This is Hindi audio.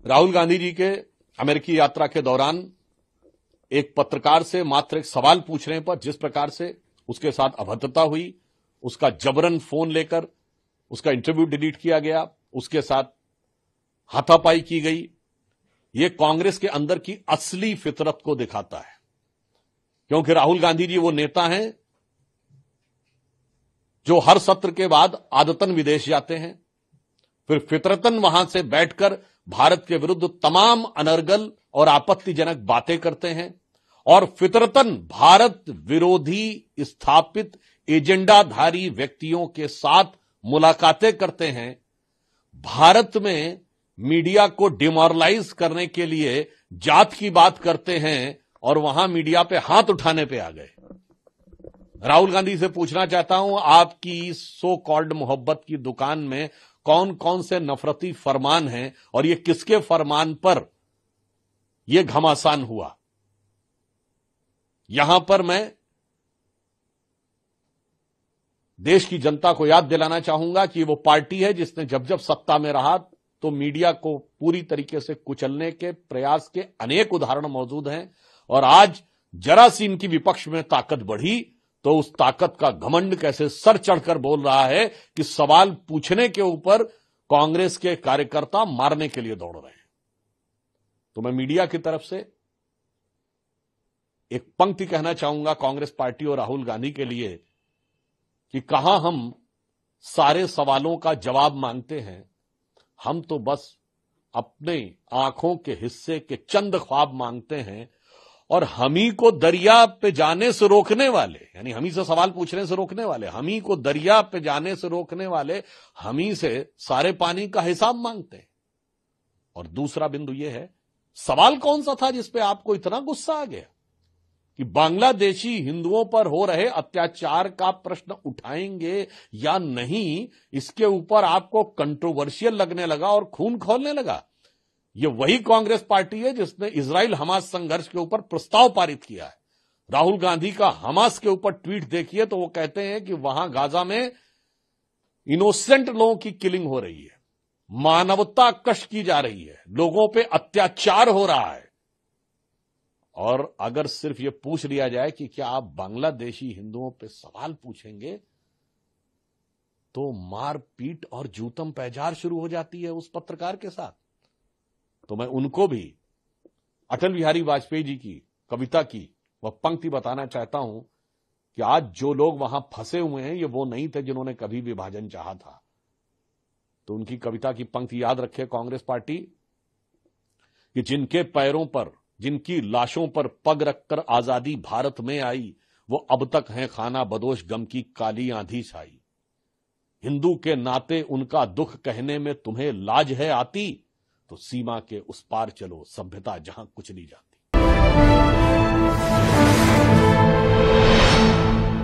राहुल गांधी जी के अमेरिकी यात्रा के दौरान एक पत्रकार से मात्र एक सवाल पूछने पर जिस प्रकार से उसके साथ अभद्रता हुई, उसका जबरन फोन लेकर उसका इंटरव्यू डिलीट किया गया, उसके साथ हाथापाई की गई, यह कांग्रेस के अंदर की असली फितरत को दिखाता है। क्योंकि राहुल गांधी जी वो नेता हैं जो हर सत्र के बाद आदतन विदेश जाते हैं, फिर फितरतन वहां से बैठकर भारत के विरुद्ध तमाम अनर्गल और आपत्तिजनक बातें करते हैं और फितरतन भारत विरोधी स्थापित एजेंडाधारी व्यक्तियों के साथ मुलाकातें करते हैं। भारत में मीडिया को डिमोरलाइज करने के लिए जात की बात करते हैं और वहां मीडिया पे हाथ उठाने पे आ गए। राहुल गांधी से पूछना चाहता हूं, आपकी सो कॉल्ड मोहब्बत की दुकान में कौन कौन से नफरती फरमान हैं और ये किसके फरमान पर यह घमासान हुआ? यहां पर मैं देश की जनता को याद दिलाना चाहूंगा कि वो पार्टी है जिसने जब जब सत्ता में रहा तो मीडिया को पूरी तरीके से कुचलने के प्रयास के अनेक उदाहरण मौजूद हैं और आज जरा सी इनकी विपक्ष में ताकत बढ़ी तो उस ताकत का घमंड कैसे सर चढ़कर बोल रहा है कि सवाल पूछने के ऊपर कांग्रेस के कार्यकर्ता मारने के लिए दौड़ रहे हैं। तो मैं मीडिया की तरफ से एक पंक्ति कहना चाहूंगा कांग्रेस पार्टी और राहुल गांधी के लिए कि कहां हम सारे सवालों का जवाब मांगते हैं, हम तो बस अपने आंखों के हिस्से के चंद ख्वाब मांगते हैं और हम ही को दरिया पे जाने से रोकने वाले, यानी हम ही से सवाल पूछने से रोकने वाले, हम ही को दरिया पे जाने से रोकने वाले हम ही से सारे पानी का हिसाब मांगते हैं। और दूसरा बिंदु यह है, सवाल कौन सा था जिस पे आपको इतना गुस्सा आ गया कि बांग्लादेशी हिंदुओं पर हो रहे अत्याचार का प्रश्न उठाएंगे या नहीं, इसके ऊपर आपको कंट्रोवर्शियल लगने लगा और खून खौलने लगा। यह वही कांग्रेस पार्टी है जिसने इजराइल हमास संघर्ष के ऊपर प्रस्ताव पारित किया है। राहुल गांधी का हमास के ऊपर ट्वीट देखिए तो वो कहते हैं कि वहां गाजा में इनोसेंट लोगों की किलिंग हो रही है, मानवता कष्ट की जा रही है, लोगों पे अत्याचार हो रहा है। और अगर सिर्फ ये पूछ लिया जाए कि क्या आप बांग्लादेशी हिंदुओं पे सवाल पूछेंगे तो मारपीट और जूतम पैजार शुरू हो जाती है उस पत्रकार के साथ। तो मैं उनको भी अटल बिहारी वाजपेयी जी की कविता की वह पंक्ति बताना चाहता हूं कि आज जो लोग वहां फंसे हुए हैं ये वो नहीं थे जिन्होंने कभी विभाजन चाहा था। तो उनकी कविता की पंक्ति याद रखे कांग्रेस पार्टी कि जिनके पैरों पर, जिनकी लाशों पर पग रखकर आजादी भारत में आई, वो अब तक हैं खाना बदोश गम की काली आंधी छाई। हिंदू के नाते उनका दुख कहने में तुम्हें लाज है आती, तो सीमा के उस पार चलो सभ्यता जहां कुचली जाती।